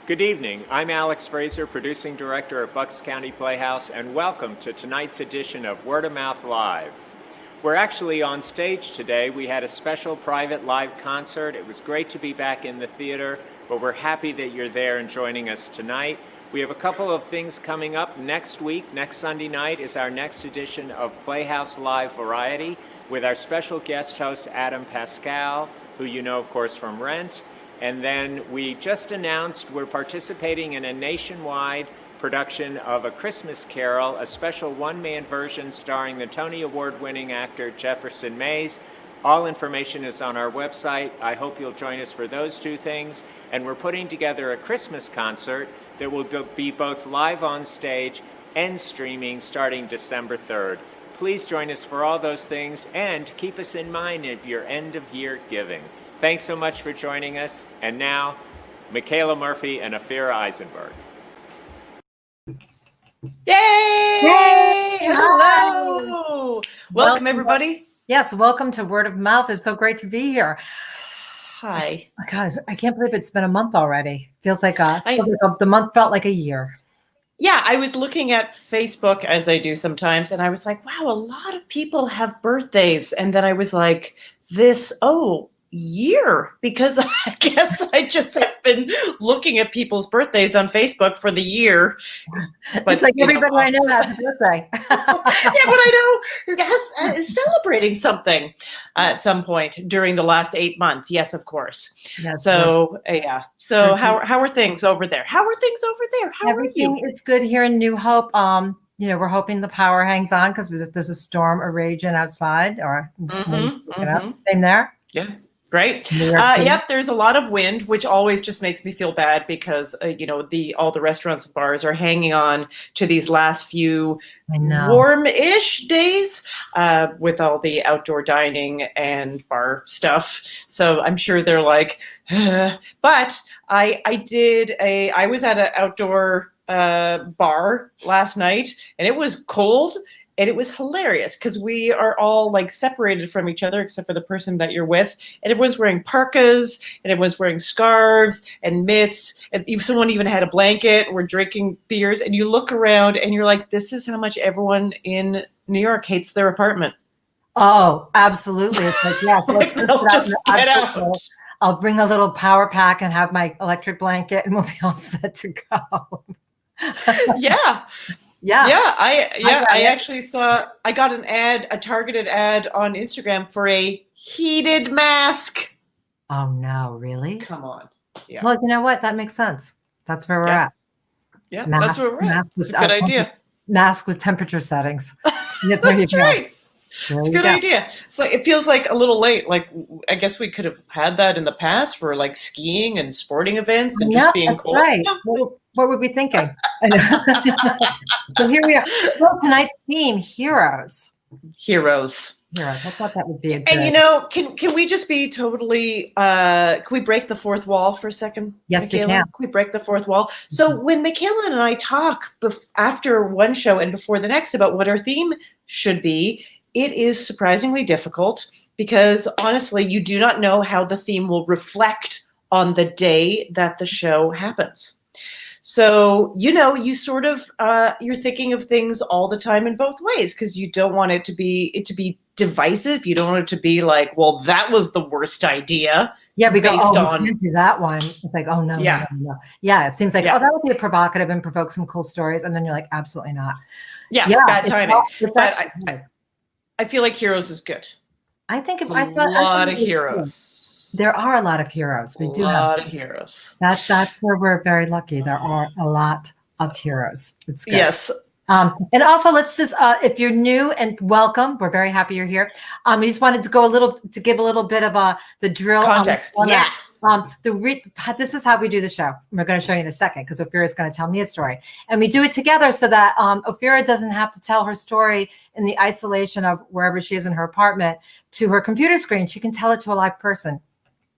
Good evening. I'm Alex Fraser, producing director at Bucks County Playhouse, and welcome to tonight's edition of Word of Mouth Live. We're actually on stage today. We had a special private live concert. It was great to be back in the theater, but we're happy that you're there and joining us tonight. We have a couple of things coming up next week. Next Sunday night is our next edition of Playhouse Live Variety with our special guest host, Adam Pascal, who you know, of course, from Rent. And then we just announced we're participating in a nationwide production of A Christmas Carol, a special one-man version starring the Tony Award-winning actor Jefferson Mays. All information is on our website. I hope you'll join us for those two things. And we're putting together a Christmas concert that will be both live on stage and streaming starting December 3rd. Please join us for all those things and keep us in mind of your end-of-year giving. Thanks so much for joining us. And now, Michaela Murphy and Ophira Eisenberg. Yay! Yay! Hello! Welcome, everybody. Yes, welcome to Word of Mouth. It's so great to be here. Hi. God, I can't believe it's been a month already. Feels like the month felt like a year. Yeah, I was looking at Facebook, as I do sometimes, and I was like, wow, a lot of people have birthdays. And then I was like, year, because I guess I just have been looking at people's birthdays on Facebook for the year. But it's like everybody I know has a birthday. Yeah, but I know is celebrating something at some point during the last 8 months. Yes, of course. Yes, so yeah. So how are things over there? How are things over there? How Everything are you? is good here in New Hope. We're hoping the power hangs on because there's a storm a raging outside or same there. Yeah. Great. Yep. There's a lot of wind, which always just makes me feel bad because all the restaurants and bars are hanging on to these last few warm-ish days with all the outdoor dining and bar stuff. So I'm sure they're like, but I was at an outdoor bar last night and it was cold. And it was hilarious because we are all like separated from each other except for the person that you're with. And everyone's wearing parkas and everyone's wearing scarves and mitts. And if someone even had a blanket, we're drinking beers. And you look around and you're like, this is how much everyone in New York hates their apartment. Oh, absolutely. It's like, yeah, like, they'll just get out. I'll bring a little power pack and have my electric blanket and we'll be all set to go. Yeah. Yeah. I actually I got a targeted ad on Instagram for a heated mask. Oh no, really? Come on. Yeah. Well, you know what? That makes sense. That's where we're at. Yeah, that's where we're at. It's a good idea. Mask with temperature settings. That's right. It's a good idea. So it feels like a little late. Like I guess we could have had that in the past for like skiing and sporting events and just being cold. Right. What would we thinking? So here we are. Well, tonight's theme: heroes. Heroes. I thought that would be a good. And can we just be totally? Can we break the fourth wall for a second? Yes, Michaela? we can. Can we break the fourth wall? So when Michaela and I talk after one show and before the next about what our theme should be, it is surprisingly difficult because honestly, you do not know how the theme will reflect on the day that the show happens. So, you sort of, you're thinking of things all the time in both ways because you don't want it to be divisive. You don't want it to be like, well, that was the worst idea. Yeah, we can't do that one. It's like, oh, no, no. Yeah, it seems like, that would be provocative and provoke some cool stories. And then you're like, absolutely not. Yeah, bad timing. But I feel like Heroes is good. I think a lot of heroes. There are a lot of heroes. We do have a lot of heroes. That's where we're very lucky. There are a lot of heroes. It's good. Yes. And also, let's just if you're new and welcome, we're very happy you're here. We just wanted to give a little bit of the drill context. This is how we do the show. We're going to show you in a second because Ophira is going to tell me a story, and we do it together so that Ophira doesn't have to tell her story in the isolation of wherever she is in her apartment to her computer screen. She can tell it to a live person.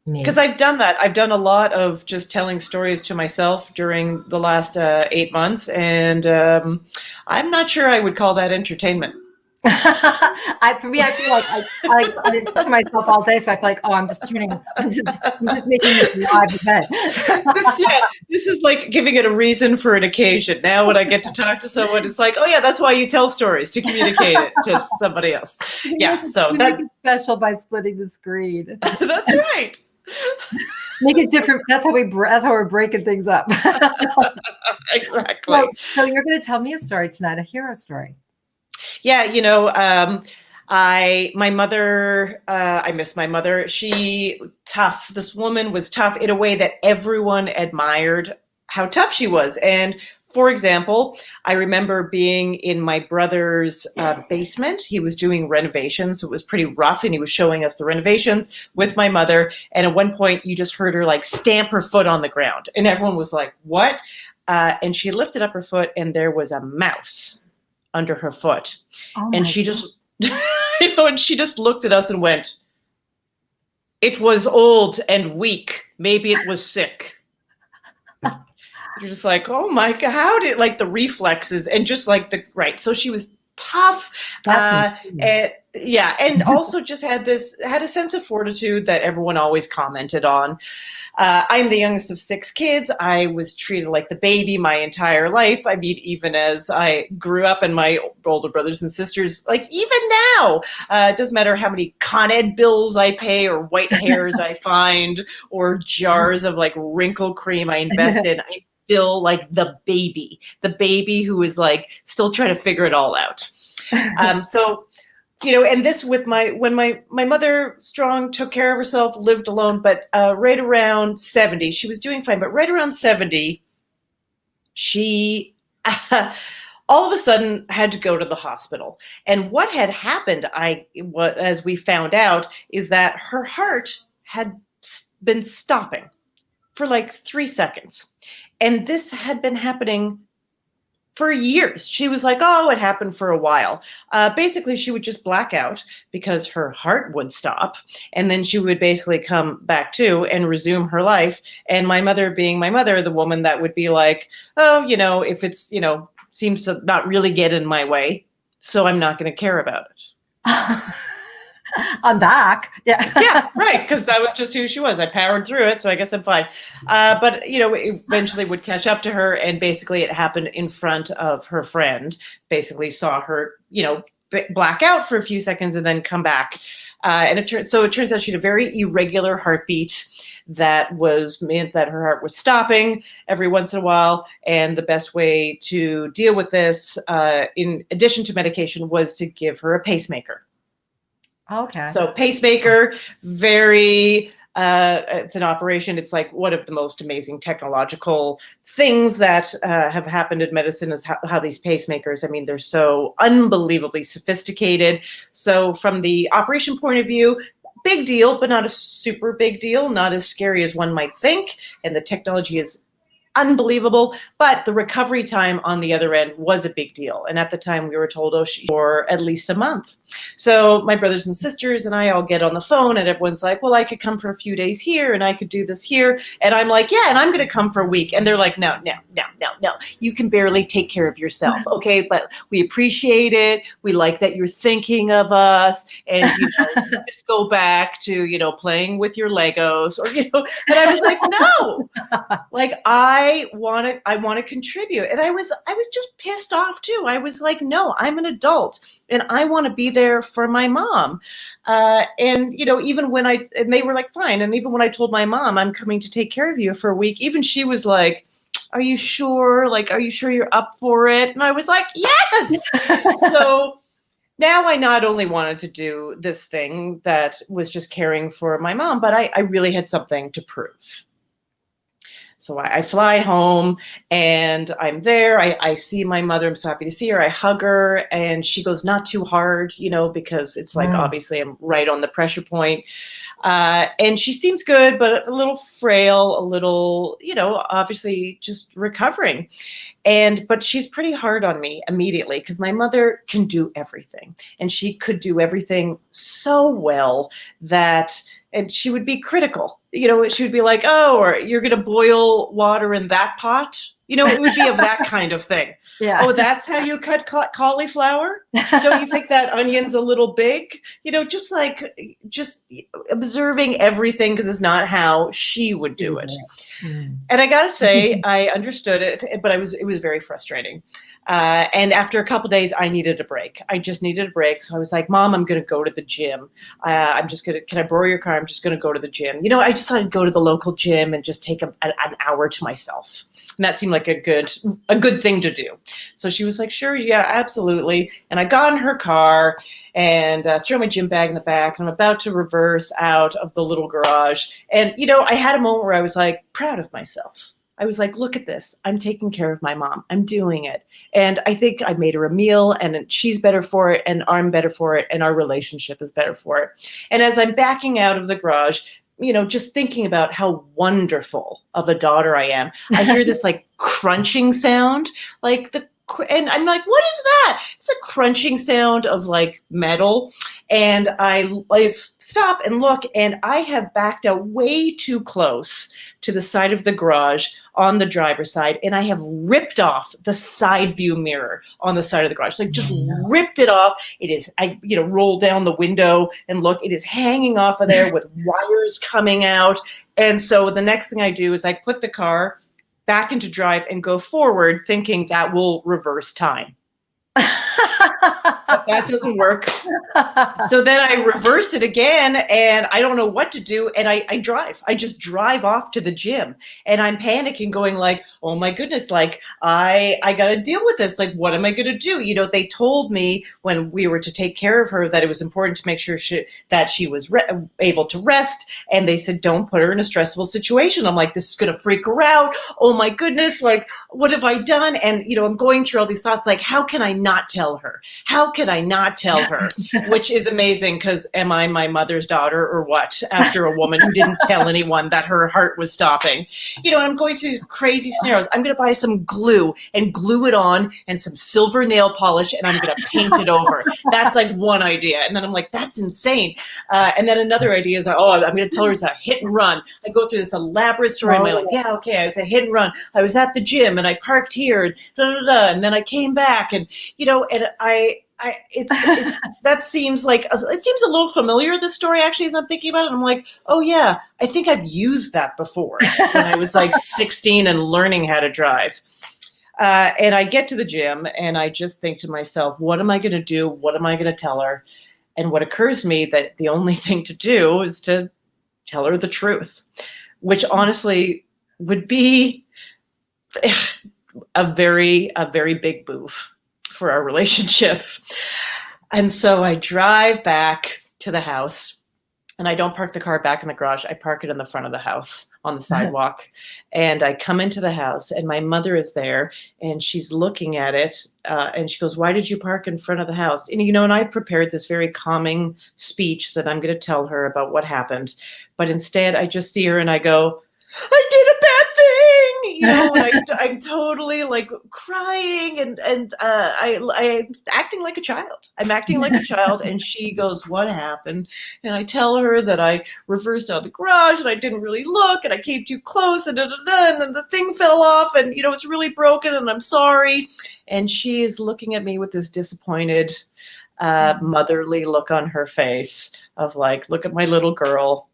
Because I've done that. I've done a lot of just telling stories to myself during the last 8 months, and I'm not sure I would call that entertainment. For me, I feel like I talk to myself all day, so I feel like, oh, I'm just making this live event. This is like giving it a reason for an occasion. Now when I get to talk to someone, it's like, oh yeah, that's why you tell stories, to communicate it to somebody else. Yeah, so you make it special by splitting the screen. That's right. Make it different. That's how we're breaking things up. Exactly. So you're going to tell me a story tonight, a hero story. Yeah, my mother, I miss my mother. Tough. This woman was tough in a way that everyone admired how tough she was. And for example, I remember being in my brother's basement. He was doing renovations. So it was pretty rough, and he was showing us the renovations with my mother. And at one point, you just heard her like stamp her foot on the ground. And everyone was like, what? And she lifted up her foot, and there was a mouse under her foot. And she just, and she just looked at us and went, it was old and weak. Maybe it was sick. You're just like, oh my God, how did, like, the reflexes and just like right. So she was tough. And also just had a sense of fortitude that everyone always commented on. I'm the youngest of 6 kids. I was treated like the baby my entire life. I mean, even as I grew up, and my older brothers and sisters, like even now, it doesn't matter how many Con Ed bills I pay or white hairs I find or jars of like wrinkle cream I invest in. I'm still like the baby who is like still trying to figure it all out. So, and this with when my mother, strong, took care of herself, lived alone, but right around 70, she was doing fine, but right around 70, she all of a sudden had to go to the hospital. And what had happened, as we found out, is that her heart had been stopping for like 3 seconds. And this had been happening for years. She was like, oh, it happened for a while. Basically, she would just black out because her heart would stop. And then she would basically come back to and resume her life. And my mother, being my mother, the woman that would be like, oh, if it's, seems to not really get in my way, so I'm not going to care about it. I'm back. Yeah. Yeah, right. Because that was just who she was. I powered through it, so I guess I'm fine. But, eventually would catch up to her. And basically it happened in front of her friend, basically saw her, black out for a few seconds and then come back. And it turns out she had a very irregular heartbeat that meant that her heart was stopping every once in a while. And the best way to deal with this, in addition to medication, was to give her a pacemaker. Okay. So pacemaker, it's an operation. It's like one of the most amazing technological things that have happened in medicine is how these pacemakers, I mean, they're so unbelievably sophisticated. So from the operation point of view, big deal, but not a super big deal, not as scary as one might think. And the technology is unbelievable, but the recovery time on the other end was a big deal. And at the time we were told, for at least a month. So my brothers and sisters and I all get on the phone, and everyone's like, well, I could come for a few days here and I could do this here. And I'm like, yeah, and I'm going to come for a week. And they're like, no, you can barely take care of yourself. Okay. But we appreciate it. We like that you're thinking of us, and, just go back to, playing with your Legos or, and I was like, no, like, I want to contribute. And I was just pissed off too. I was like, no, I'm an adult and I want to be there for my mom. And, even when and they were like, fine. And even when I told my mom, I'm coming to take care of you for a week, even she was like, are you sure? Like, are you sure you're up for it? And I was like, yes. So now I not only wanted to do this thing that was just caring for my mom, but I really had something to prove. So I fly home and I'm there. I see my mother. I'm so happy to see her. I hug her and she goes, not too hard, because it's like, obviously I'm right on the pressure point. And she seems good, but a little frail, a little, obviously just recovering. But she's pretty hard on me immediately because my mother can do everything, and she could do everything so well and she would be critical she would be like, oh, or you're going to boil water in that pot. It would be of that kind of thing. Yeah. Oh, that's how you cut cauliflower? Don't you think that onion's a little big? Just observing everything, because it's not how she would do it. Mm. And I got to say, I understood it, but it was very frustrating. And after a couple of days, I needed a break. I just needed a break. So I was like, Mom, I'm going to go to the gym. Can I borrow your car? I'm just going to go to the gym. I just thought I'd go to the local gym and just take an hour to myself. And that seemed like a good thing to do. So she was like, sure, yeah, absolutely. And I got in her car and threw my gym bag in the back. And I'm about to reverse out of the little garage. And, I had a moment where I was like proud of myself. I was like, look at this. I'm taking care of my mom. I'm doing it. And I think I made her a meal, and she's better for it, and I'm better for it, and our relationship is better for it. And as I'm backing out of the garage, just thinking about how wonderful of a daughter I am, I hear this like crunching sound, and I'm like, what is that? It's a crunching sound of like metal. And I stop and look, and I have backed out way too close to the side of the garage on the driver's side, and I have ripped off the side view mirror on the side of the garage. Just ripped it off. It is, roll down the window and look, it is hanging off of there with wires coming out. And so the next thing I do is I put the car back into drive and go forward, thinking that will reverse time. But that doesn't work. So then I reverse it again, and I don't know what to do. And I drive. I just drive off to the gym, and I'm panicking, going like, oh my goodness, like I got to deal with this. Like, what am I going to do? They told me when we were to take care of her that it was important to make sure that she was able to rest. And they said, don't put her in a stressful situation. I'm like, this is going to freak her out. Oh my goodness. Like, what have I done? And, I'm going through all these thoughts, like, how can I not tell her? How can I not tell her? Which is amazing, because am I my mother's daughter or what? After a woman who didn't tell anyone that her heart was stopping. And I'm going through these crazy scenarios. I'm going to buy some glue and glue it on, and some silver nail polish, and I'm going to paint it over. That's like one idea. And then I'm like, that's insane. And then another idea is, I'm going to tell her it's a hit and run. I go through this elaborate story in my life. Yeah, okay, I was a hit and run. I was at the gym, and I parked here, and and then I came back, and and that seems like, it seems a little familiar, this story, actually, as I'm thinking about it. I'm like, oh yeah, I think I've used that before when I was like 16 and learning how to drive. And I get to the gym, and I just think to myself, what am I going to do? What am I going to tell her? And what occurs to me that the only thing to do is to tell her the truth, which honestly would be a very big move for our relationship. And so I drive back to the house, and I don't park the car back in the garage. I park it in the front of the house on the sidewalk. And I come into the house, and my mother is there, and she's looking at it. And she goes, why did you park in front of the house? And, and I prepared this very calming speech that I'm going to tell her about what happened. But instead, I just see her, and I go, I did a bad thing, and I'm totally like crying, and I'm acting like a child. I'm acting like a child, and she goes, what happened? And I tell her that I reversed out of the garage, and I didn't really look, and I came too close, and and then the thing fell off, and it's really broken, and I'm sorry. And she is looking at me with this disappointed, motherly look on her face of like, look at my little girl.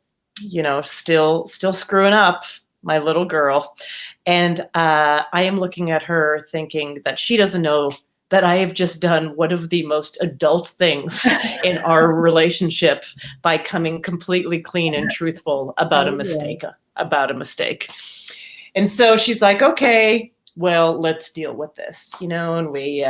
Still screwing up, my little girl. And I am looking at her thinking that she doesn't know that I have just done one of the most adult things in our relationship by coming completely clean and truthful about a mistake. And so she's like, okay, well, let's deal with this, and we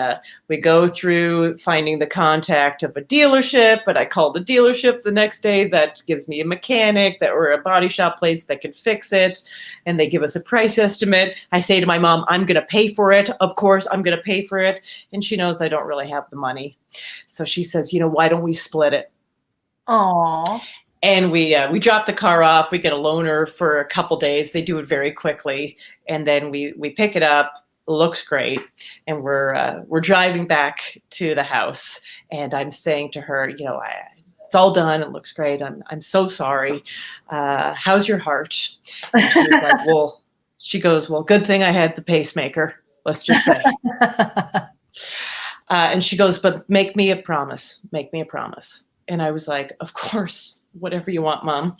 go through finding the contact of a dealership, but I call the dealership the next day. That gives me a mechanic or a body shop place that can fix it. And they give us a price estimate. I say to my mom, I'm going to pay for it. Of course, I'm going to pay for it. And she knows I don't really have the money. So she says, why don't we split it? Aww. And we drop the car off. We get a loaner for a couple days. They do it very quickly, and then we pick it up. It looks great, and we're driving back to the house. And I'm saying to her, it's all done. It looks great. I'm so sorry. How's your heart? And she was like, well, she goes, well, good thing I had the pacemaker. Let's just say. And she goes, but make me a promise. Make me a promise. And I was like, of course, whatever you want, Mom.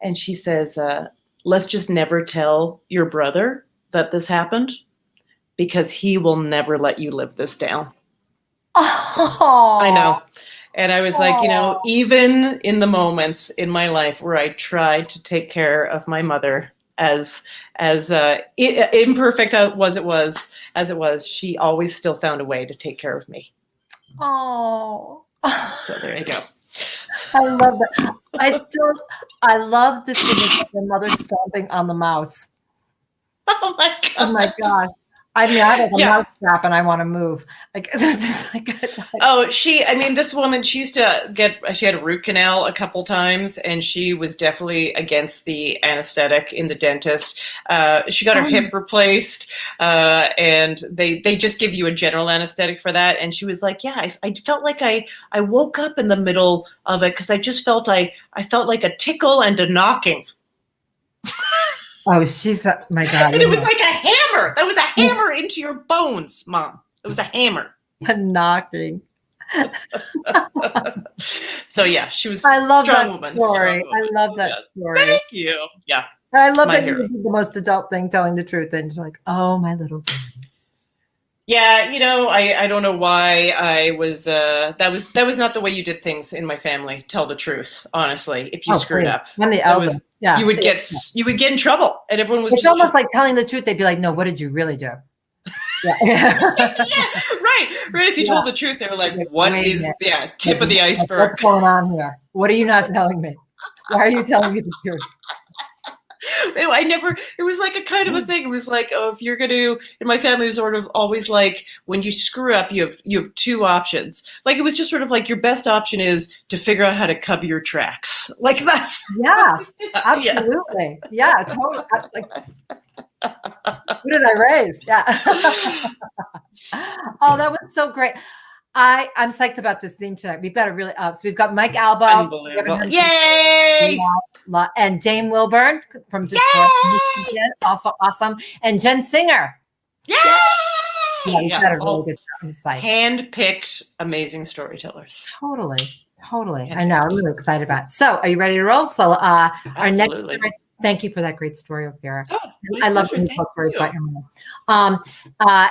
And she says, let's just never tell your brother that this happened, because he will never let you live this down. Oh, I know. And I was like, even in the moments in my life where I tried to take care of my mother, as imperfect as it was, she always still found a way to take care of me. Oh. So there you go. I love that. I love this image of your mother stomping on the mouse. Oh my God. Oh my gosh. I mean, I have a mouse trap and I want to move. Like, just like, this woman, she had a root canal a couple times, and she was definitely against the anesthetic in the dentist. She got her hip replaced, and they just give you a general anesthetic for that. And she was like, yeah, I felt like I woke up in the middle of it, because I just felt I felt like a tickle and a knocking. Oh, my God. And it was like a hammer. That was a hammer into your bones, Mom. It was a hammer. A knocking. So yeah, she was I love strong that woman. story. Strong woman. I love that story. Thank you. Yeah. I love that hero. you did the most adult thing, telling the truth, and she's like, oh, my little baby. Yeah, I don't know why I was that was not the way you did things in my family. Tell the truth, honestly. If you screwed up, I'm the eldest. Yeah, you would get in trouble, and everyone was. It's almost like telling the truth. They'd be like, "No, what did you really do?" Yeah, yeah, right. If you told the truth, they were like, "What is tip of the iceberg? What's going on here? What are you not telling me? Why are you telling me the truth?" It was like a kind of a thing. It was like, oh, if you're going to, in my family, it was sort of always like, when you screw up, you have two options. Like, it was just sort of like, your best option is to figure out how to cover your tracks. Like, that's. Yes, absolutely. Yeah, totally. Who did I raise? Yeah. Oh, that was so great. I'm psyched about this theme tonight. We've got a really so we've got Mike Albo. Unbelievable. Yay! And Dame Wilburn from Detroit. Also awesome. And Jen Singer. Yay! Yeah, we've got a really good site. Hand-picked amazing storytellers. Totally. I know. I'm really excited about it. So are you ready to roll? So our next story. Thank you for that great story, Ophira. Oh, I love when you tell stories about your mom.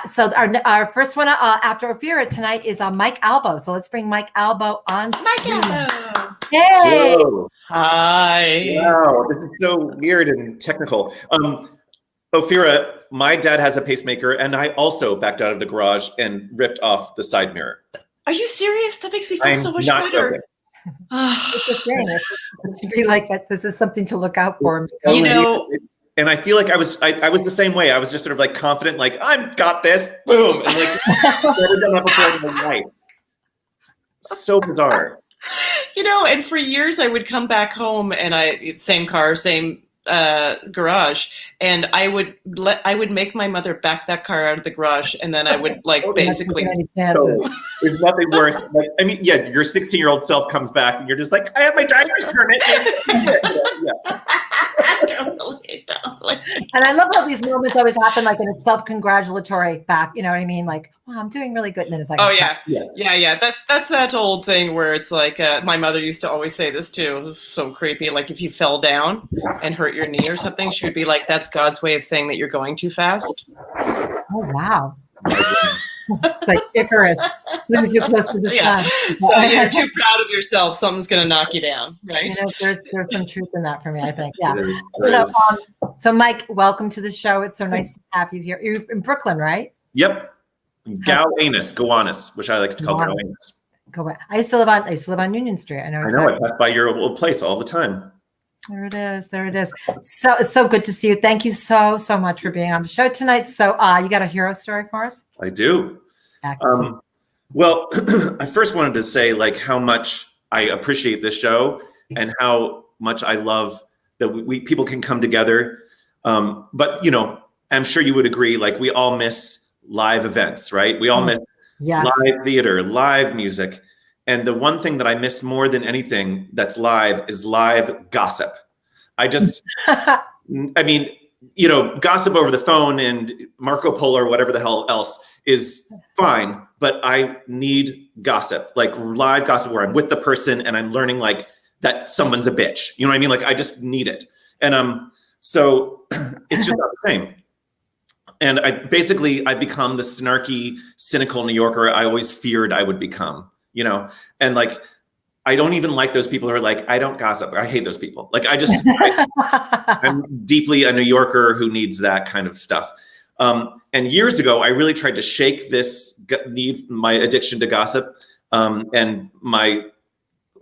So our first one after Ophira tonight is Mike Albo. So let's bring Mike Albo on. Mike Albo. Hey. Whoa. Hi. Wow, this is so weird and technical. Ophira, my dad has a pacemaker, and I also backed out of the garage and ripped off the side mirror. Are you serious? That makes me feel so much better. Joking. It's a thing. It should be like that. This is something to look out for. And I feel like I was the same way. I was just sort of like confident, like, I've got this, boom, and like never done that before in my life. So bizarre. And for years I would come back home and same car, same garage, and I would make my mother back that car out of the garage, and then I would basically. So, there's nothing worse. Like, I mean, yeah, your 16-year-old self comes back, and you're just like, I have my driver's permit. Totally. And I love how these moments always happen, like in a self-congratulatory back. You know what I mean? Like, wow, I'm doing really good, and then it's like, oh yeah. That's that old thing where it's like my mother used to always say this too. It was so creepy. Like, if you fell down and hurt your knee or something, she would be like, "That's God's way of saying that you're going too fast." Oh wow. It's like Icarus. Let me get close to the sun. So you're too proud of yourself. Something's going to knock you down, right? There's some truth in that for me, I think. Yeah. So Mike, welcome to the show. It's so nice to have you here. You're in Brooklyn, right? Yep. Gowanus, which I like to call Gowanus. I used to live on Union Street. I know. I pass by your old place all the time. There it is. So it's so good to see you. Thank you so much for being on the show tonight. So you got a hero story for us? I do. Excellent. Well, I first wanted to say like how much I appreciate this show and how much I love that people can come together. But I'm sure you would agree, like we all miss live events, right? We all miss live theater, live music. And the one thing that I miss more than anything that's live is live gossip. I just, I mean, you know, gossip over the phone and Marco Polo or whatever the hell else is fine, but I need gossip, like live gossip where I'm with the person and I'm learning like that someone's a bitch. You know what I mean? Like I just need it. And so it's just not the same. And I become the snarky, cynical New Yorker I always feared I would become, you know? And like, I don't even like those people who are like, I don't gossip. I hate those people. Like I'm deeply a New Yorker who needs that kind of stuff. And years ago, I really tried to shake this my addiction to gossip, and my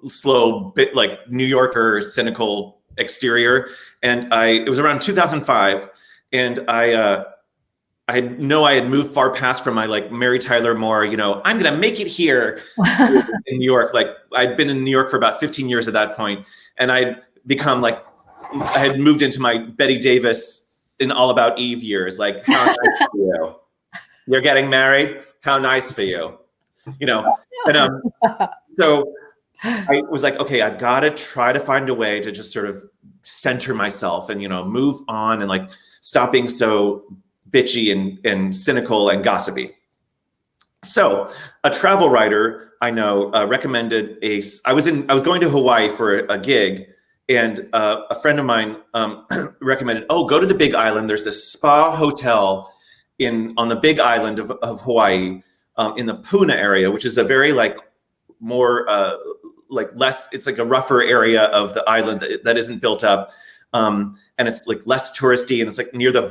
slow bit like New Yorker cynical exterior. And it was around 2005, and I know I had moved far past from my like Mary Tyler Moore, you know, I'm gonna make it here in New York. Like I'd been in New York for about 15 years at that point, and I'd become like, I had moved into my Betty Davis in All About Eve years. Like, how nice for you. You're getting married? How nice for you. You know, and so I was like, okay, I've got to try to find a way to just sort of center myself and, you know, move on and like stop being so bitchy and cynical and gossipy. So a travel writer I know recommended I was going to Hawaii for a gig, and a friend of mine recommended, go to the Big Island. There's this spa hotel on the Big Island of Hawaii, in the Puna area, which is a very like more like less, it's like a rougher area of the island that isn't built up. And it's like less touristy, and it's like near the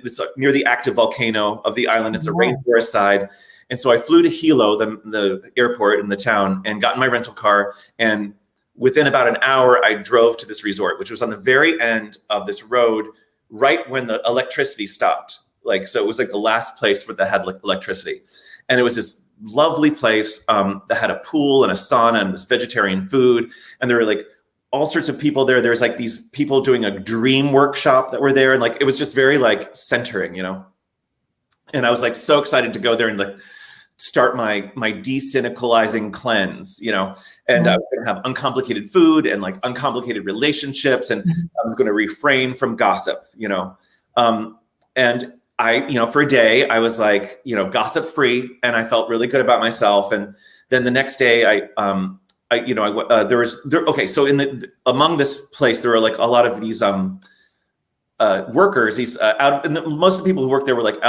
it's like near the active volcano of the island. It's a rainforest side. And so I flew to Hilo, the airport in the town, and got in my rental car. And within about an hour, I drove to this resort, which was on the very end of this road, right when the electricity stopped. Like, so it was like the last place where they had electricity. And it was this lovely place that had a pool and a sauna and this vegetarian food. And there were like all sorts of people there. There's like these people doing a dream workshop that were there. And like, it was just very like centering, you know? And I was like so excited to go there and like start my de-cynicalizing cleanse, you know? And I was going to have uncomplicated food and like uncomplicated relationships. And I was going to refrain from gossip, you know? And I, you know, for a day I was like, you know, gossip free, and I felt really good about myself. And then the next day so among this place, there were like a lot of these workers, most of the people who worked there were like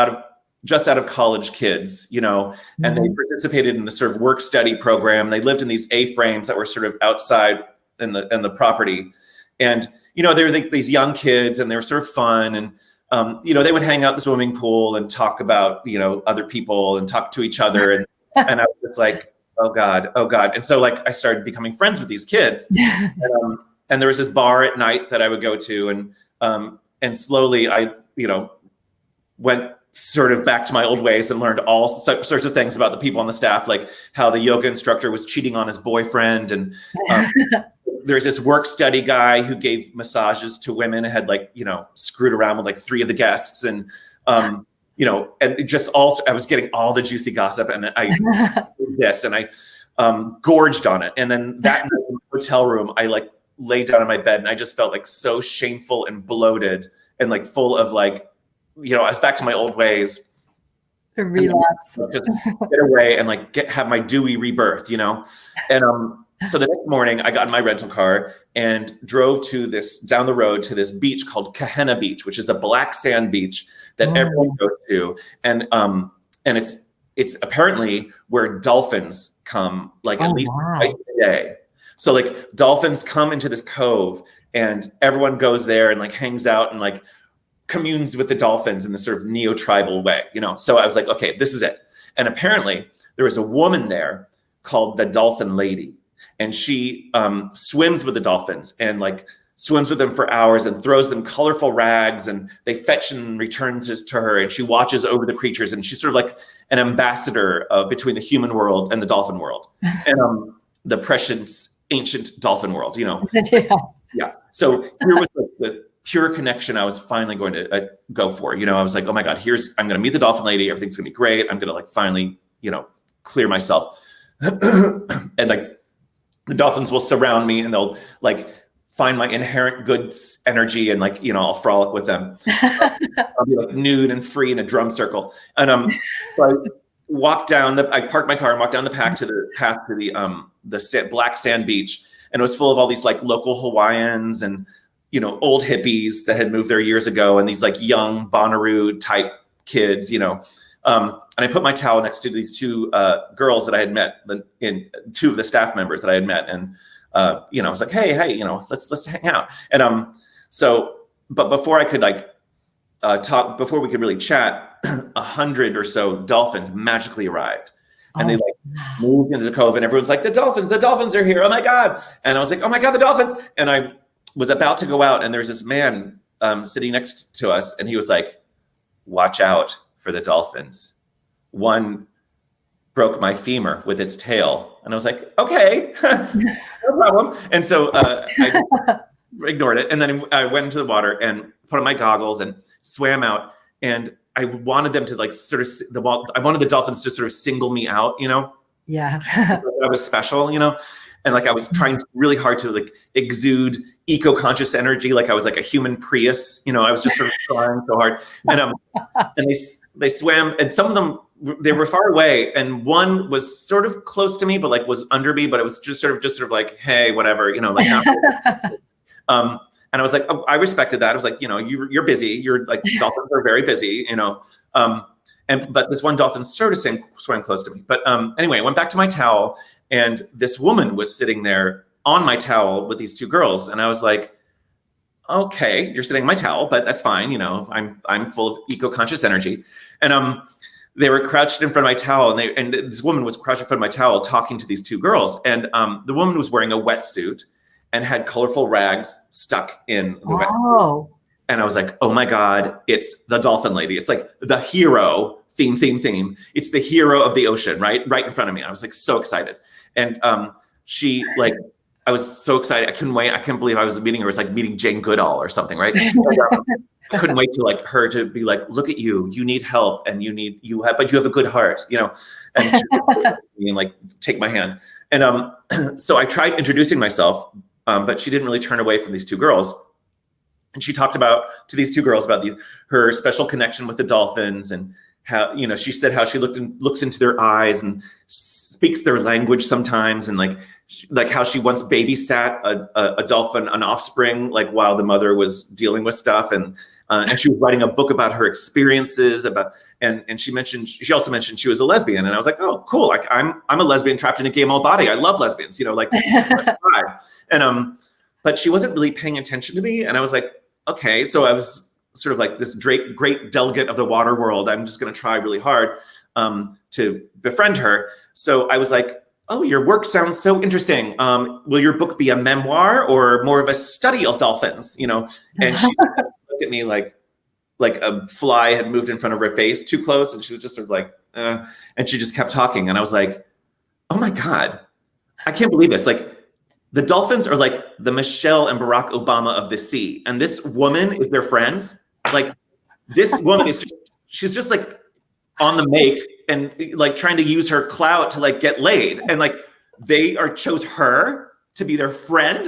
just out of college kids, you know, and they participated in this sort of work study program. They lived in these A-frames that were sort of outside in the property. And, you know, they were like these young kids, and they were sort of fun. And, you know, they would hang out in the swimming pool and talk about, you know, other people and talk to each other. And I was just like, oh God. And so like, I started becoming friends with these kids. And there was this bar at night that I would go to. And slowly I, you know, went sort of back to my old ways and learned all sorts of things about the people on the staff, like how the yoga instructor was cheating on his boyfriend. And there's this work study guy who gave massages to women and had like, you know, screwed around with like 3 of the guests. And, you know, and it just also, I was getting all the juicy gossip, and I did this, and I gorged on it. And then that night in the hotel room, I like laid down on my bed, and I just felt like so shameful and bloated and like full of like, you know, I was back to my old ways. To relapse. Just get away and like have my dewy rebirth, you know? And so the next morning I got in my rental car and drove down the road to this beach called Kahena Beach, which is a black sand beach that everyone goes to. And it's apparently where dolphins come like at least twice a day. So like dolphins come into this cove, and everyone goes there and like hangs out and like communes with the dolphins in this sort of neo-tribal way, you know? So I was like, okay, this is it. And apparently there was a woman there called the Dolphin Lady, and she swims with the dolphins and like swims with them for hours and throws them colorful rags, and they fetch and return to her, and she watches over the creatures, and she's sort of like an ambassador between the human world and the dolphin world, and the precious ancient dolphin world, you know? Yeah. So here was the pure connection I was finally going to go for. You know, I was like, oh my God, I'm going to meet the Dolphin Lady. Everything's going to be great. I'm going to like finally, you know, clear myself. and like the dolphins will surround me and they'll like find my inherent good energy and like, you know, I'll frolic with them. I'll be like nude and free in a drum circle. And so I parked my car and walked down the path to the black sand beach, and it was full of all these like local Hawaiians and, you know, old hippies that had moved there years ago, and these like young Bonnaroo type kids, you know. And I put my towel next to these two girls that I had met, in two of the staff members that I had met, and you know, I was like, hey, you know, let's hang out. And but before I could like talk, before we could really chat, 100 or so dolphins magically arrived. And they like moved into the cove, and everyone's like, the dolphins are here. Oh my God. And I was like, oh my God, the dolphins. And I was about to go out, and there's this man sitting next to us, and he was like, watch out for the dolphins. One broke my femur with its tail. And I was like, okay, no problem. And so I ignored it. And then I went into the water and put on my goggles and swam out. And I wanted them to like I wanted the dolphins to sort of single me out, you know? Yeah. I was special, you know? And like I was trying really hard to like exude eco-conscious energy, like I was like a human Prius, you know. I was just sort of trying so hard. And they swam, and some of them, they were far away, and one was sort of close to me, but like was under me, but it was just sort of like, hey, whatever, you know, like. And I was like, oh, I respected that. I was like, you know, you're busy. You're like, dolphins are very busy, you know. But this one dolphin sort of swam close to me. But anyway, I went back to my towel, and this woman was sitting there on my towel with these two girls, and I was like, okay, you're sitting on my towel, but that's fine, you know. I'm full of eco-conscious energy, and they were crouched in front of my towel, and this woman was crouched in front of my towel talking to these two girls, and the woman was wearing a wetsuit and had colorful rags stuck in the wetsuit. And I was like, oh my God, it's the dolphin lady. It's like the hero theme. It's the hero of the ocean, right in front of me. I was like so excited. And she like, I was so excited. I couldn't wait. I couldn't believe I was meeting her. It was like meeting Jane Goodall or something, right? I couldn't wait to like her to be like, look at you. You need help, and but you have a good heart, you know. And she like take my hand. And so I tried introducing myself, but she didn't really turn away from these two girls. And she talked to these two girls about her special connection with the dolphins, and how, you know, she said how she looks into their eyes and speaks their language sometimes, and like how she once babysat a dolphin, an offspring, like while the mother was dealing with stuff, and she was writing a book about her experiences and she also mentioned she was a lesbian, and I was like, oh, cool, like I'm a lesbian trapped in a gay male body. I love lesbians, you know, like. And but she wasn't really paying attention to me, and I was like, okay, so I was sort of like this great delegate of the water world. I'm just going to try really hard to befriend her. So I was like, oh, your work sounds so interesting. Will your book be a memoir or more of a study of dolphins? You know, and she looked at me like a fly had moved in front of her face too close, and she was just sort of like, and she just kept talking, and I was like, oh my God, I can't believe this. Like, the dolphins are like the Michelle and Barack Obama of the sea, and this woman is their friends. Like, this woman she's just like on the make and like trying to use her clout to like get laid, and like they chose her to be their friend.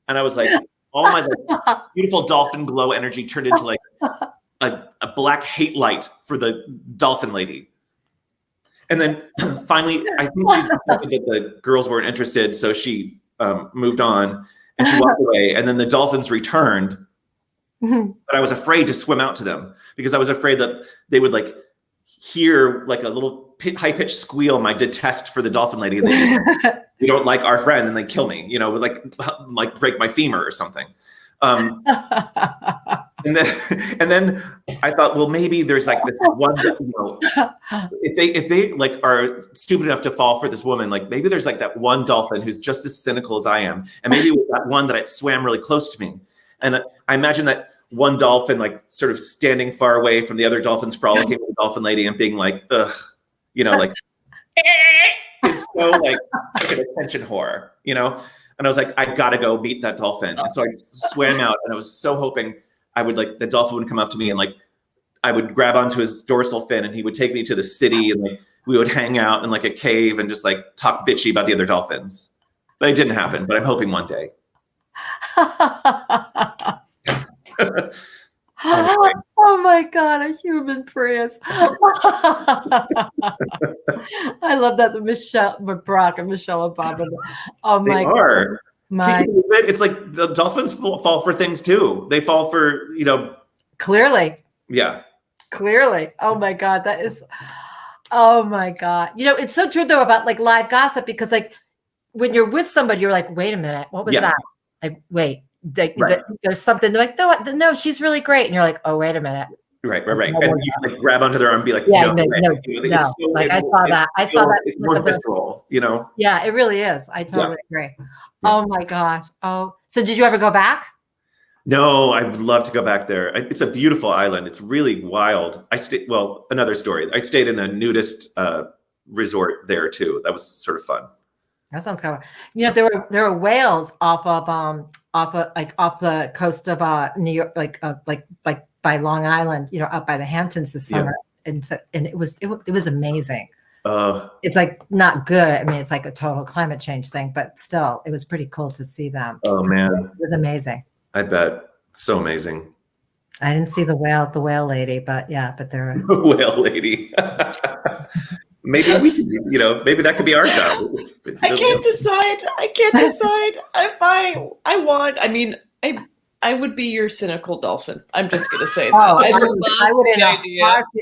And I was like, all my like, beautiful dolphin glow energy turned into like a black hate light for the dolphin lady. And then finally, I think she decided that the girls weren't interested, so she moved on, and she walked away. And then the dolphins returned, but I was afraid to swim out to them because I was afraid that they would like hear like a little high-pitched squeal, my detest for the dolphin lady, and they you don't like our friend, and they kill me, you know, like break my femur or something. And then I thought, well, maybe there's like this one, you know, if they like are stupid enough to fall for this woman, like maybe there's like that one dolphin who's just as cynical as I am, and maybe it was that one that swam really close to me. And I imagine that one dolphin like sort of standing far away from the other dolphins frolicking with the dolphin lady and being like, ugh, you know, like is so like such an attention whore, you know. And I was like, I gotta go meet that dolphin. And so I swam out, and I was so hoping I would like the dolphin would come up to me, and like I would grab onto his dorsal fin, and he would take me to the city, and like we would hang out in like a cave and just like talk bitchy about the other dolphins. But it didn't happen, but I'm hoping one day. Anyway. Oh my God, a human Prius. I love that Michelle Brock and Michelle Obama. Oh my God. It's like the dolphins fall for things too. They fall for, Clearly. Yeah. Clearly. Oh my God. That is, oh my God. It's so true though about like live gossip, because like when you're with somebody, you're like, wait a minute, what was that? Like, wait, there's something. They're like, no, she's really great. And you're like, oh, wait a minute. Right. And you can like grab onto their arm and be like, no. Like, I saw that. I saw that. It's more visceral, Yeah, it really is. I totally agree. Yeah. Oh my gosh. Oh, so did you ever go back? No, I'd love to go back there. It's a beautiful island. It's really wild. Another story. I stayed in a nudist resort there too. That was sort of fun. That sounds kind of. There were whales off the coast of New York, like by Long Island, up by the Hamptons this summer, and it was amazing. It's like not good. I mean, it's like a total climate change thing, but still, it was pretty cool to see them. Oh man, it was amazing. I bet. So amazing. I didn't see the whale lady, but there. Whale lady. Maybe we could, maybe that could be our job. I can't decide. I would be your cynical dolphin. I'm just gonna say that. I would.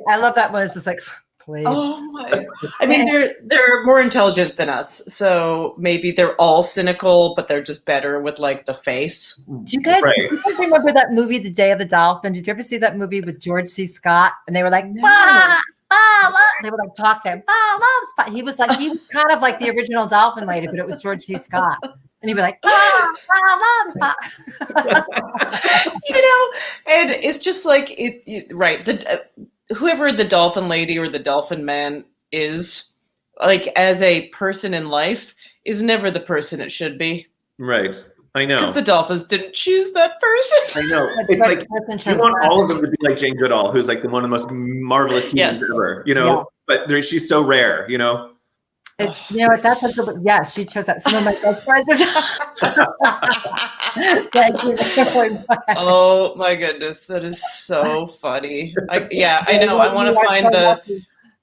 I love that one. It's just like, please. Oh my! I mean, they're more intelligent than us, so maybe they're all cynical, but they're just better with like the face. Do you guys remember that movie, The Day of the Dolphin? Did you ever see that movie with George C. Scott? And they were like, they would like talk to him. He was kind of like the original dolphin lady, but it was George C. Scott. And he'd be like, Spot. And it's just like whoever the dolphin lady or the dolphin man is, like as a person in life, is never the person it should be. Right. I know. Because the dolphins didn't choose that person. I know. It's like you want all of them to be like Jane Goodall, who's like one of the most marvelous humans ever, but she's so rare, It's that's a good, she chose that. Some of my best friends are. Thank you very much. Oh my goodness, that is so funny. I know. I want to find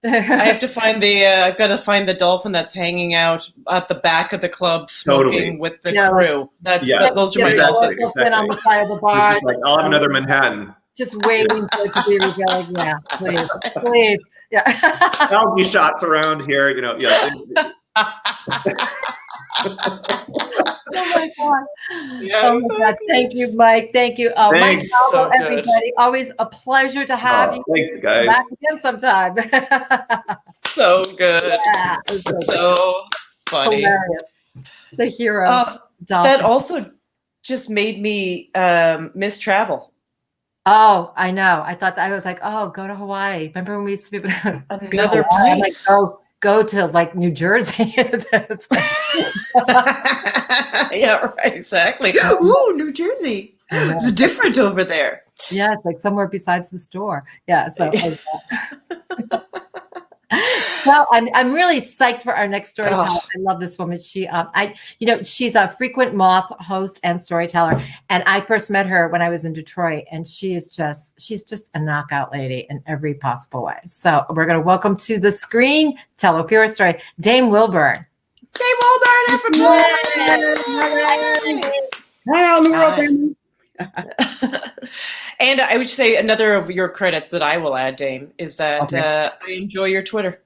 I've got to find the dolphin that's hanging out at the back of the club smoking with the crew. Those are my dolphins. Exactly. On the side of the bar. Like, I'll have another Manhattan. Just waiting for it to be revealed. Yeah, please. Yeah. Algae shots around here, Oh my God. Oh my God. Thank you, Mike. Thank you. Mike, everybody. Always a pleasure to have you. Thanks, guys. Back again sometime. So good. Yeah, so funny. Hilarious. The hero. That also just made me miss travel. Oh, I know. I thought that I was like, go to Hawaii. Remember when we used to be another place? I'm like, go to like New Jersey. Yeah, right. Exactly. Ooh, New Jersey. It's different over there. Yeah, it's like somewhere besides the store. Yeah. So. Well, I'm really psyched for our next storyteller. I love this woman. She's a frequent Moth host and storyteller. And I first met her when I was in Detroit, and she's just a knockout lady in every possible way. So we're going to welcome to the screen, tell Ophira story, Dame Wilburn. Dame Wilburn, everybody! Hi, all the world family. And I would say another of your credits that I will add, Dame, is that I enjoy your Twitter.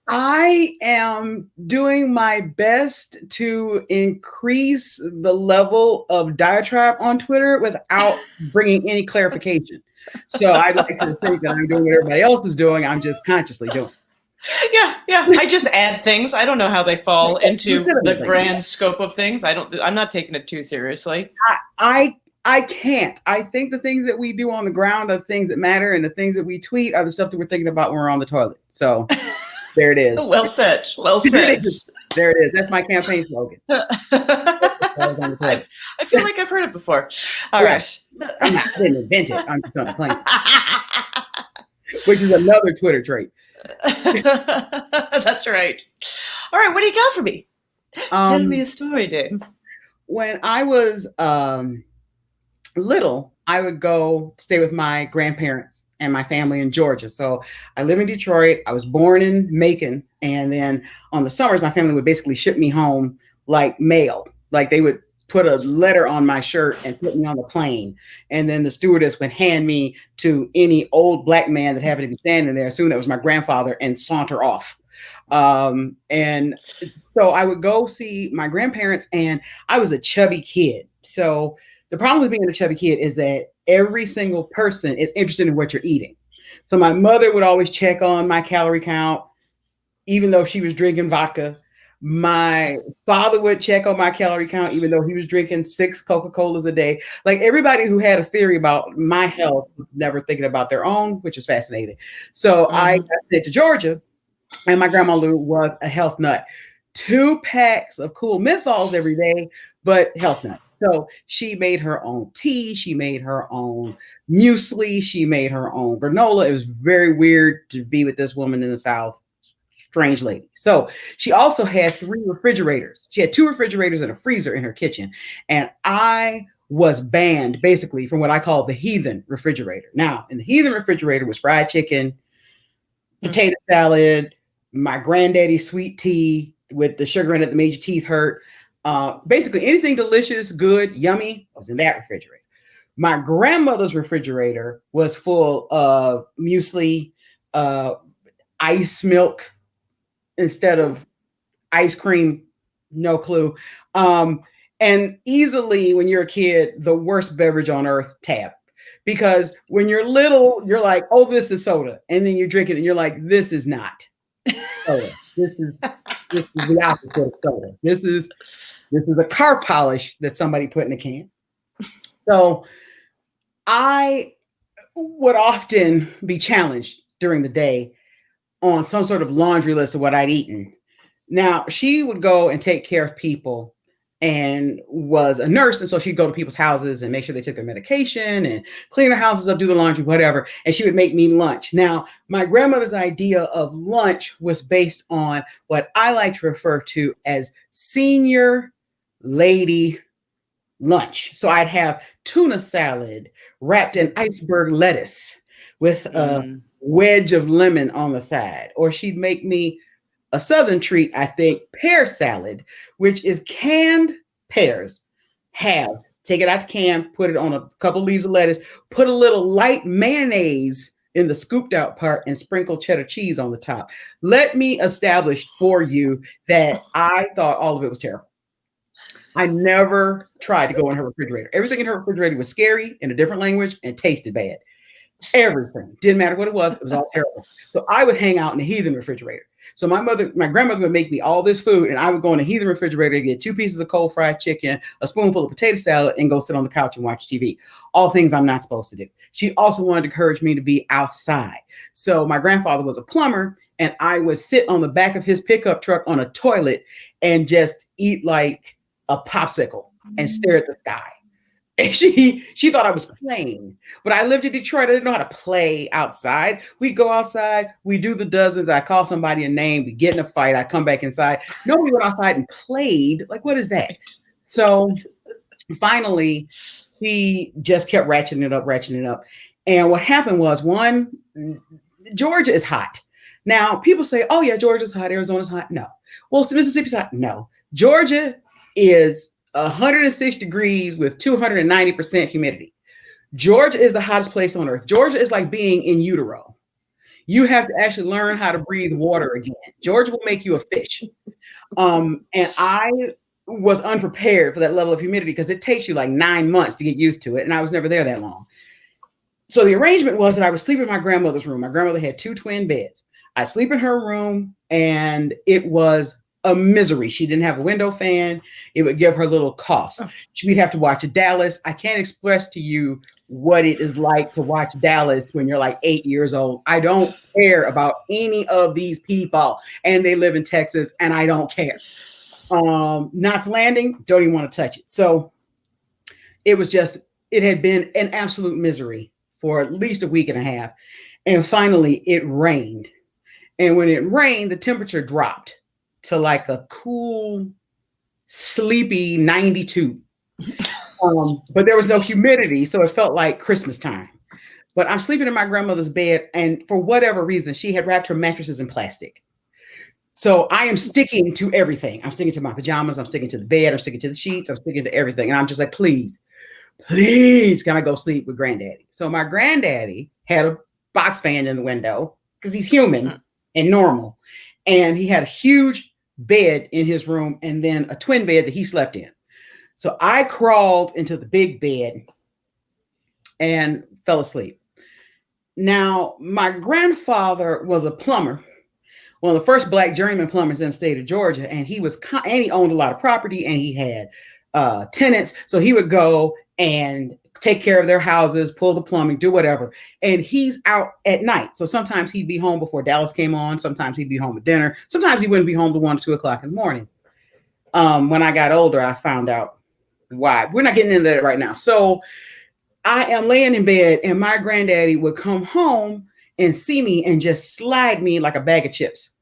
I am doing my best to increase the level of diatribe on Twitter without bringing any clarification. So I'd like to think that I'm doing what everybody else is doing. I'm just consciously doing. Yeah. I just add things. I don't know how they fall into the grand scope of things. I'm not taking it too seriously. I can't. I think the things that we do on the ground are the things that matter, and the things that we tweet are the stuff that we're thinking about when we're on the toilet. So there it is. Well said. Well said. There it is. That's my campaign slogan. I feel like I've heard it before. All right. I didn't invent it. I'm just going to claim it. which is another Twitter trait. That's right. All right, what do you got for me? Tell me a story, Dave. When I was little, I would go stay with my grandparents and my family in Georgia. So I live in Detroit. I was born in Macon. And then on the summers, my family would basically ship me home like mail. Like they would put a letter on my shirt and put me on the plane. And then the stewardess would hand me to any old black man that happened to be standing there. Soon that was my grandfather, and saunter off. And so I would go see my grandparents, and I was a chubby kid. So the problem with being a chubby kid is that every single person is interested in what you're eating. So my mother would always check on my calorie count, even though she was drinking vodka. My father would check on my calorie count, even though he was drinking 6 Coca-Colas a day. Like everybody who had a theory about my health was never thinking about their own, which is fascinating. So I got sent to Georgia, and my grandma Lou was a health nut. 2 packs of cool menthols every day, but health nut. So she made her own tea. She made her own muesli. She made her own granola. It was very weird to be with this woman in the South. Strange lady. So she also had 3 refrigerators. She had 2 refrigerators and a freezer in her kitchen. And I was banned basically from what I call the heathen refrigerator. Now, in the heathen refrigerator was fried chicken, potato salad, my granddaddy's sweet tea with the sugar in it that made your teeth hurt. Basically anything delicious, good, yummy was in that refrigerator. My grandmother's refrigerator was full of muesli, ice milk instead of ice cream, no clue. And easily when you're a kid, the worst beverage on earth, tab. Because when you're little, you're like, oh, this is soda. And then you drink it and you're like, this is not soda. This is the opposite of soda. This is a car polish that somebody put in a can. So I would often be challenged during the day on some sort of laundry list of what I'd eaten. Now, she would go and take care of people and was a nurse. And so she'd go to people's houses and make sure they took their medication and clean their houses up, do the laundry, whatever. And she would make me lunch. Now, my grandmother's idea of lunch was based on what I like to refer to as senior lady lunch. So I'd have tuna salad wrapped in iceberg lettuce with a wedge of lemon on the side. Or she'd make me a Southern treat, I think, pear salad, which is canned pears. Take it out the can, put it on a couple leaves of lettuce, put a little light mayonnaise in the scooped out part, and sprinkle cheddar cheese on the top. Let me establish for you that I thought all of it was terrible. I never tried to go in her refrigerator. Everything in her refrigerator was scary in a different language and tasted bad. Everything. Didn't matter what it was all terrible. So I would hang out in the heathen refrigerator. So my grandmother would make me all this food, and I would go in the heathen refrigerator to get 2 pieces of cold fried chicken, a spoonful of potato salad, and go sit on the couch and watch TV. All things I'm not supposed to do. She also wanted to encourage me to be outside. So my grandfather was a plumber, and I would sit on the back of his pickup truck on a toilet and just eat like a popsicle and stare at the sky. And she thought I was playing, but I lived in Detroit. I didn't know how to play outside. We'd go outside. We do the dozens. I'd call somebody a name. We get in a fight. I'd come back inside. Nobody went outside and played. Like, what is that? So finally, he just kept ratcheting it up. And what happened was, Georgia is hot. Now, people say, oh, yeah, Georgia's hot. Arizona's hot. No. Well, Mississippi's hot. No. Georgia is 106 degrees with 290% humidity. Georgia is the hottest place on earth. Georgia is like being in utero. You have to actually learn how to breathe water again. Georgia will make you a fish. And I was unprepared for that level of humidity because it takes you like 9 months to get used to it. And I was never there that long. So the arrangement was that I would sleep in my grandmother's room. My grandmother had 2 twin beds. I sleep in her room, and it was a misery. She didn't have a window fan. It would give her little coughs. We'd have to watch Dallas. I can't express to you what it is like to watch Dallas when you're like 8 years old. I don't care about any of these people, and they live in Texas, and I don't care. Knots Landing, don't even want to touch it. So it had been an absolute misery for at least a week and a half. And finally it rained. And when it rained, the temperature dropped to like a cool, sleepy 92. But there was no humidity, so it felt like Christmas time. But I'm sleeping in my grandmother's bed, and for whatever reason, she had wrapped her mattresses in plastic. So I am sticking to everything. I'm sticking to my pajamas. I'm sticking to the bed. I'm sticking to the sheets. I'm sticking to everything. And I'm just like, please, can I go sleep with granddaddy? So my granddaddy had a box fan in the window because he's human and normal. And he had a huge bed in his room and then a twin bed that he slept in. So I crawled into the big bed and fell asleep. Now, my grandfather was a plumber, one of the first Black journeyman plumbers in the state of Georgia, and he owned a lot of property, and he had tenants. So he would go and take care of their houses, pull the plumbing, do whatever. And he's out at night. So sometimes he'd be home before Dallas came on. Sometimes he'd be home at dinner. Sometimes he wouldn't be home till 1 or 2 o'clock in the morning. When I got older, I found out why. We're not getting into that right now. So I am laying in bed, and my granddaddy would come home and see me and just slide me like a bag of chips.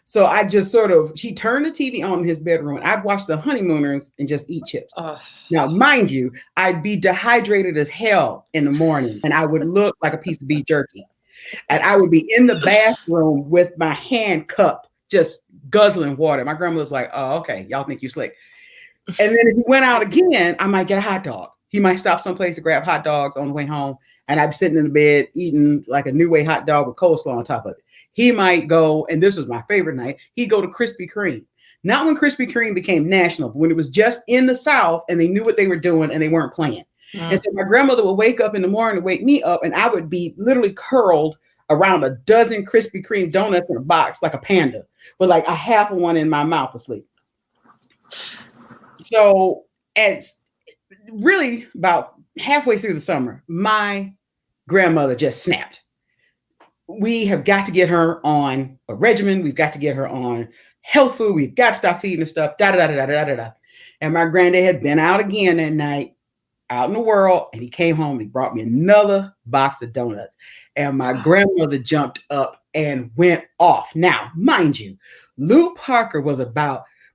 So I just he turned the TV on in his bedroom, and I'd watch the Honeymooners and just eat chips. Now, mind you, I'd be dehydrated as hell in the morning, and I would look like a piece of beef jerky. And I would be in the bathroom with my hand cupped, just guzzling water. My grandmother's like, oh, okay, y'all think you slick. And then if he went out again, I might get a hot dog. He might stop someplace to grab hot dogs on the way home, and I'd be sitting in the bed eating like a New Way hot dog with coleslaw on top of it. He might go, and this was my favorite night, he'd go to Krispy Kreme. Not when Krispy Kreme became national, but when it was just in the South and they knew what they were doing and they weren't playing. And so my grandmother would wake up in the morning to wake me up, and I would be literally curled around a dozen Krispy Kreme donuts in a box like a panda with like a half of one in my mouth asleep. So really about halfway through the summer, my grandmother just snapped. We have got to get her on a regimen. We've got to get her on health food. We've got to stop feeding her stuff. And my granddad had been out again that night, out in the world, and he came home and he brought me another box of donuts. And my grandmother jumped up and went off. Now, mind you, Lou Parker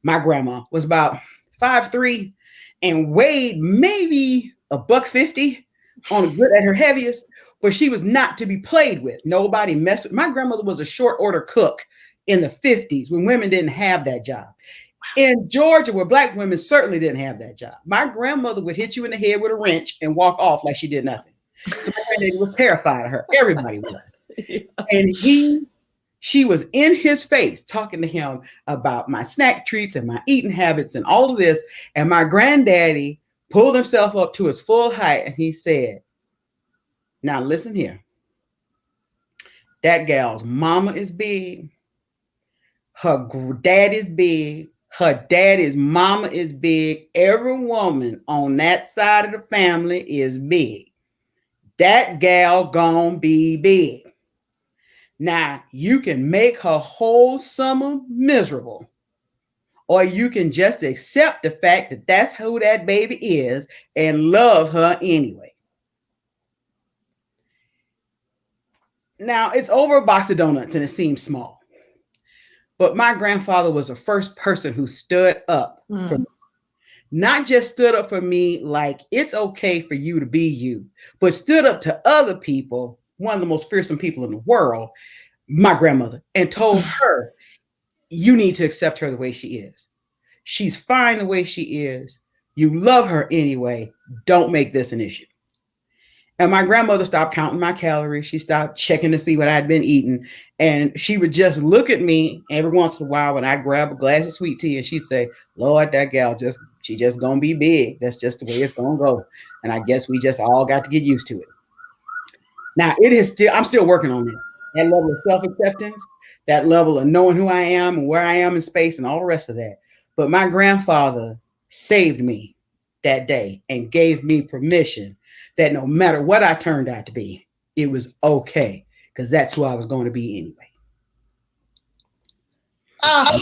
my grandma was about 5'3" and weighed maybe $150 on a good at her heaviest, but she was not to be played with. Nobody messed with. My grandmother was a short order cook in the 50s when women didn't have that job. In Georgia, where Black women certainly didn't have that job, my grandmother would hit you in the head with a wrench and walk off like she did nothing. So my granddaddy was terrified of her. Everybody was. And she was in his face talking to him about my snack treats and my eating habits and all of this. And my granddaddy pulled himself up to his full height and he said, now listen here. That gal's mama is big. Her dad is big. Her daddy's mama is big. Every woman on that side of the family is big. That gal gonna be big. Now, you can make her whole summer miserable, or you can just accept the fact that that's who that baby is and love her anyway. Now, it's over a box of donuts and it seems small, but my grandfather was the first person who stood up for me. Not just stood up for me like it's okay for you to be you, but stood up to other people, one of the most fearsome people in the world, my grandmother, and told her, you need to accept her the way she is. She's fine the way she is. You love her anyway. Don't make this an issue. And my grandmother stopped counting my calories. She stopped checking to see what I'd been eating. And she would just look at me every once in a while when I'd grab a glass of sweet tea and she'd say, Lord, that gal she just gonna be big. That's just the way it's gonna go. And I guess we just all got to get used to it. Now I'm still working on that level of self-acceptance, that level of knowing who I am and where I am in space and all the rest of that. But my grandfather saved me that day and gave me permission that no matter what I turned out to be, it was okay, because that's who I was going to be anyway. Oh,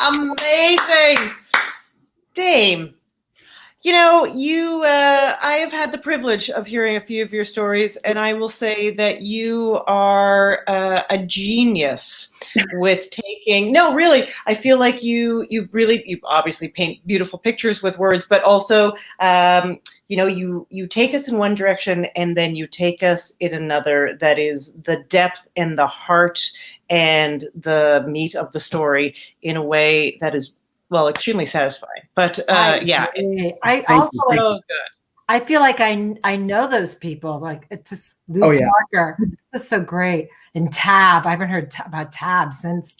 amazing. Dame, You know, I have had the privilege of hearing a few of your stories, and I will say that you are a genius with taking. No, really, I feel like you obviously paint beautiful pictures with words, but also, you take us in one direction and then you take us in another. That is the depth and the heart and the meat of the story in a way that is, well, extremely satisfying. But I also so good. I feel like I know those people. Like it's just Luke Marker. It's just so great. And Tab. I haven't heard about Tab since.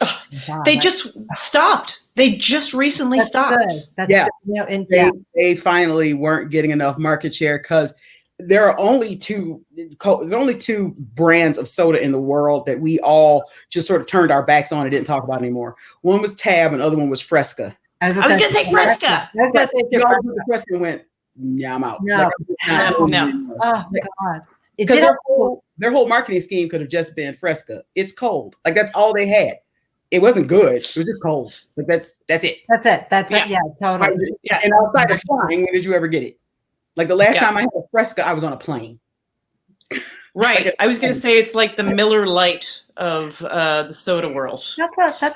They just stopped. They just recently stopped. Good. That's good. They finally weren't getting enough market share because there are only two. There's only two brands of soda in the world that we all just sort of turned our backs on and didn't talk about anymore. One was Tab, and the other one was Fresca. I was going to say Fresca. Fresca went, yeah, I'm out. No. No. Oh God. Because their whole marketing scheme could have just been Fresca. It's cold. Like that's all they had. It wasn't good. It was just cold. Like that's it. That's it. Yeah, totally. Yeah. And outside of flying, when did you ever get it? Like the last time I had a Fresca, I was on a plane. Right. I was going to say it's like the Miller Lite of the soda world.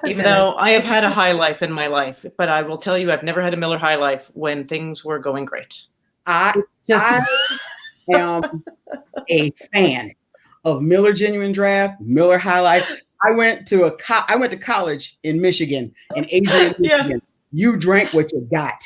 Even though I have had a High Life in my life, but I will tell you, I've never had a Miller High Life when things were going great. I am a fan of Miller Genuine Draft, Miller High Life. I went to college in Michigan, in Adrian, Michigan. You drank what you got.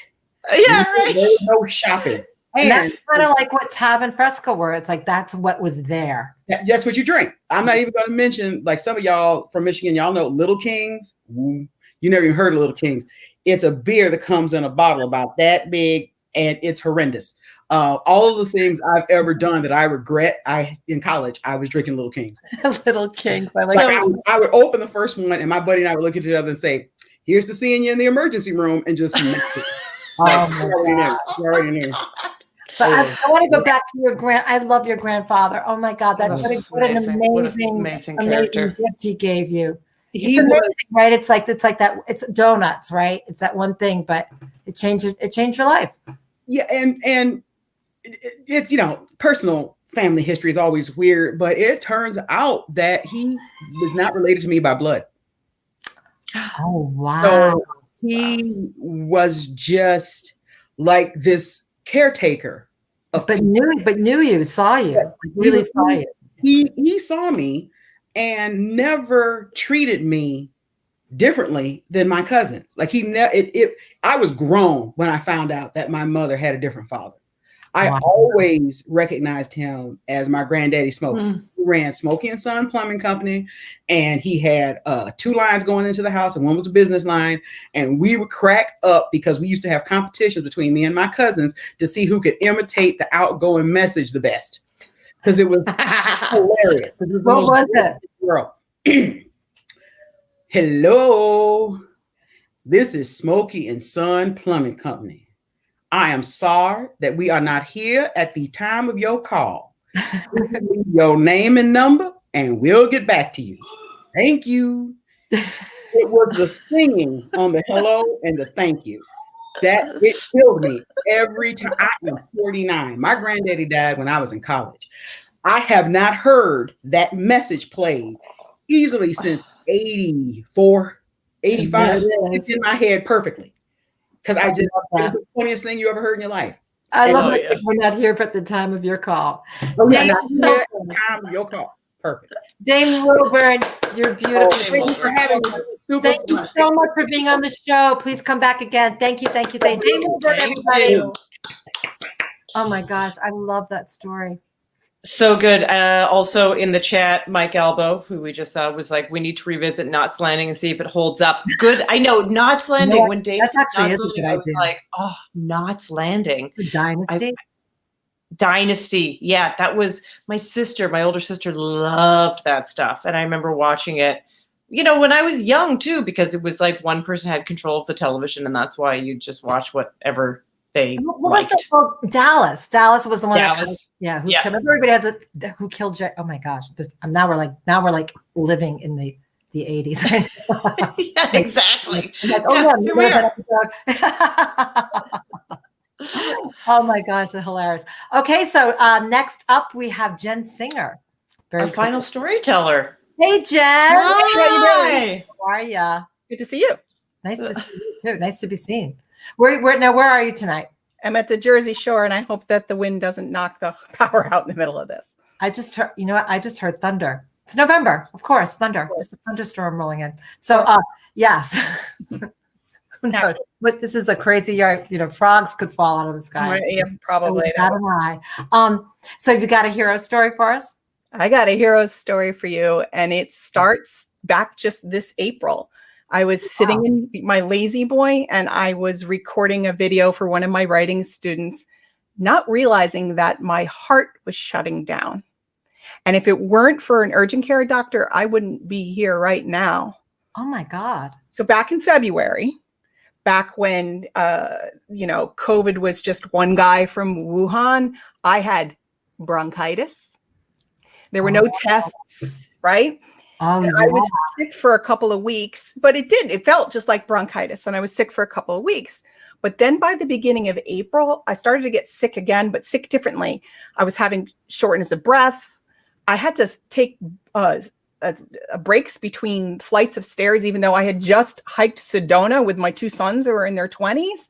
Yeah, right. There was no shopping. And that's kind of like what Tab and Fresca were. It's like that's what was there. That's what you drink. I'm not even going to mention, like some of y'all from Michigan, y'all know Little Kings. You never even heard of Little Kings. It's a beer that comes in a bottle about that big, and it's horrendous. All of the things I've ever done that I regret, in college, I was drinking Little Kings. Little Kings. I would open the first one, and my buddy and I would look at each other and say, "Here's to seeing you in the emergency room," and just smack it. You already knew. But I want to go back to I love your grandfather. Oh my God, what an amazing gift he gave you. It's amazing, right? It's like that. It's donuts, right? It's that one thing, but it changed your life. Yeah, and it's personal family history is always weird, but it turns out that he was not related to me by blood. Oh wow! So he was just like this caretaker. But knew you, saw you, really saw you. He saw me and never treated me differently than my cousins. Like I was grown when I found out that my mother had a different father. I always recognized him as my granddaddy Smokey. He ran Smokey and Son Plumbing Company, and he had 2 lines going into the house, and one was a business line. And we would crack up because we used to have competitions between me and my cousins to see who could imitate the outgoing message the best. Because it was hilarious. What was it? Hello, this is Smokey and Son Plumbing Company. I am sorry that we are not here at the time of your call. Leave your name and number, and we'll get back to you. Thank you. It was the singing on the hello and the thank you that it killed me every time. I am 49. My granddaddy died when I was in college. I have not heard that message played easily since 84, 85. It's in my head perfectly. Because it was the funniest thing you ever heard in your life. I love it. We're not here at the time of your call. Oh, yeah, not here at the time of your call. Perfect. Dame Wilburn, you're beautiful. Thank you for having me. Thank you so much for being on the show. Please come back again. Thank you. Dame Wilburn, everybody. Oh my gosh, I love that story. So good. Also in the chat, Mike Albo, who we just saw, was like, we need to revisit Knots Landing and see if it holds up. Good. I know Knots Landing. When Dave said Knots Landing, I was like, oh, Knots Landing. Dynasty. Dynasty. Yeah, that was my older sister loved that stuff. And I remember watching it, when I was young too, because it was like one person had control of the television, and that's why you just watch whatever what was that called? Dallas. Dallas was the one. Dallas. Who killed everybody? Who killed Jay? Oh my gosh! Now we're like living in the 80s. Right? Yeah, exactly. Like, oh yeah, here we are. Oh my gosh, that's hilarious. Okay, so next up we have Jen Singer. Our final storyteller. Hey, Jen. Hi. How are ya? Good to see you. Nice to see you too. Nice to be seen. Where are you tonight? I'm at the Jersey Shore, and I hope that the wind doesn't knock the power out in the middle of this. I just heard, you know what? I just heard thunder. It's November, of course, thunder. It's a thunderstorm rolling in. So, yes. Who knows? But this is a crazy year. You know, frogs could fall out of the sky. Yeah, probably. So, have you got a hero story for us? I got a hero story for you, and it starts back just this April. I was sitting in my lazy boy, and I was recording a video for one of my writing students, not realizing that my heart was shutting down. And if it weren't for an urgent care doctor, I wouldn't be here right now. Oh my God. So back in February, back when, COVID was just one guy from Wuhan, I had bronchitis. There were no tests, right? Oh, yeah. I was sick for a couple of weeks, but it felt just like bronchitis, and I was sick for a couple of weeks. But then by the beginning of April, I started to get sick again, but sick differently. I was having shortness of breath. I had to take breaks between flights of stairs, even though I had just hiked Sedona with my two sons who were in their 20s.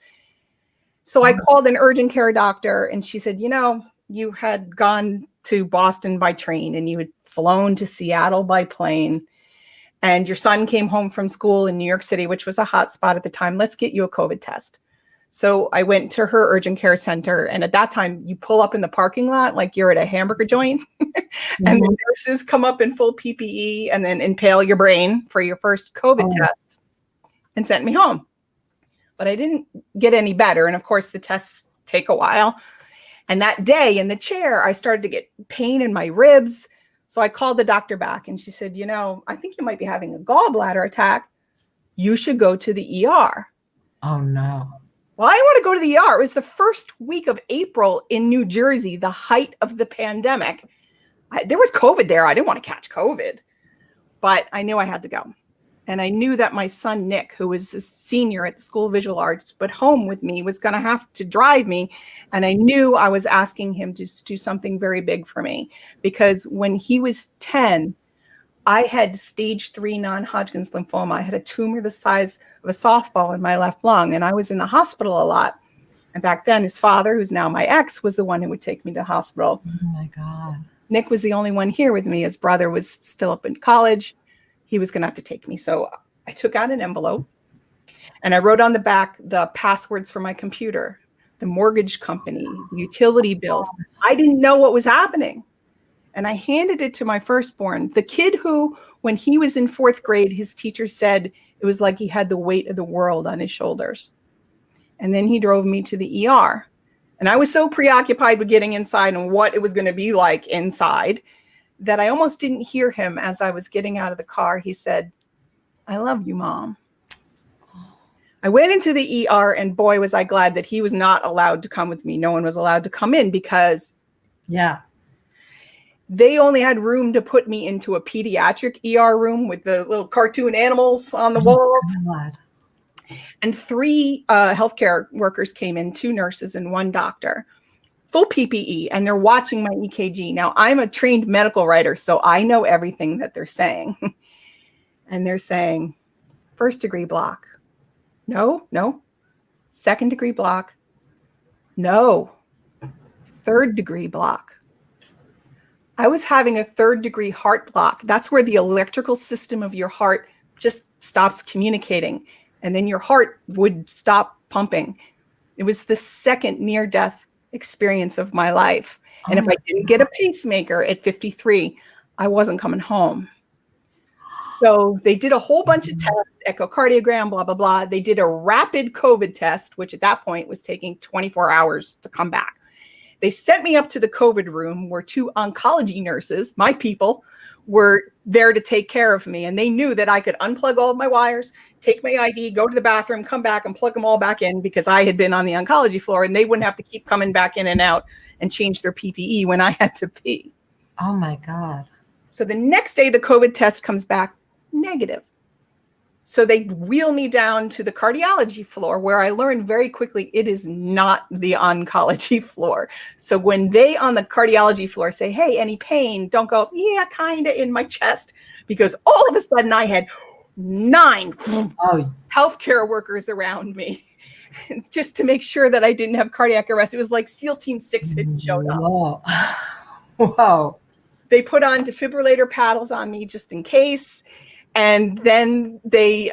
So I called an urgent care doctor, and she said, you had gone to Boston by train and you had flown to Seattle by plane, and your son came home from school in New York City, which was a hot spot at the time. Let's get you a COVID test. So I went to her urgent care center, and at that time you pull up in the parking lot like you're at a hamburger joint and the nurses come up in full PPE and then impale your brain for your first COVID test and sent me home. But I didn't get any better. And of course the tests take a while. And that day in the chair, I started to get pain in my ribs. So I called the doctor back, and she said, I think you might be having a gallbladder attack. You should go to the ER. Oh, no. Well, I didn't want to go to the ER. It was the first week of April in New Jersey, the height of the pandemic. There was COVID there. I didn't want to catch COVID, but I knew I had to go. And I knew that my son, Nick, who was a senior at the School of Visual Arts, but home with me, was going to have to drive me. And I knew I was asking him to do something very big for me, because when he was 10, I had stage 3 non-Hodgkin's lymphoma. I had a tumor the size of a softball in my left lung, and I was in the hospital a lot. And back then, his father, who's now my ex, was the one who would take me to the hospital. Oh my God. Nick was the only one here with me. His brother was still up in college. He was going to have to take me. So I took out an envelope and I wrote on the back the passwords for my computer, the mortgage company, the utility bills. I didn't know what was happening. And I handed it to my firstborn, the kid who, when he was in 4th grade, his teacher said it was like he had the weight of the world on his shoulders. And then he drove me to the ER. And I was so preoccupied with getting inside and what it was going to be like inside that I almost didn't hear him. As I was getting out of the car, he said, "I love you, Mom." I went into the ER, and boy, was I glad that he was not allowed to come with me. No one was allowed to come in because they only had room to put me into a pediatric ER room with the little cartoon animals on the walls. God. And 3 healthcare workers came in, 2 nurses and 1 doctor. Full PPE, and they're watching my EKG. Now, I'm a trained medical writer, so I know everything that they're saying. And they're saying, 1st degree block. No. 2nd degree block. No. 3rd degree block. I was having a 3rd degree heart block. That's where the electrical system of your heart just stops communicating, and then your heart would stop pumping. It was the 2nd near-death experience of my life. And if I didn't get a pacemaker at 53, I wasn't coming home. So they did a whole bunch of tests, echocardiogram, blah, blah, blah. They did a rapid COVID test, which at that point was taking 24 hours to come back. They sent me up to the COVID room where 2 oncology nurses, my people, were there to take care of me. And they knew that I could unplug all of my wires, take my IV, go to the bathroom, come back and plug them all back in, because I had been on the oncology floor, and they wouldn't have to keep coming back in and out and change their PPE when I had to pee. Oh my God. So the next day, the COVID test comes back negative. So they wheel me down to the cardiology floor, where I learned very quickly it is not the oncology floor. So when they on the cardiology floor say, hey, any pain, don't go, yeah, kind of in my chest, because all of a sudden I had 9 healthcare workers around me just to make sure that I didn't have cardiac arrest. It was like SEAL Team 6 had showed up. Whoa. Whoa. They put on defibrillator paddles on me just in case. And then they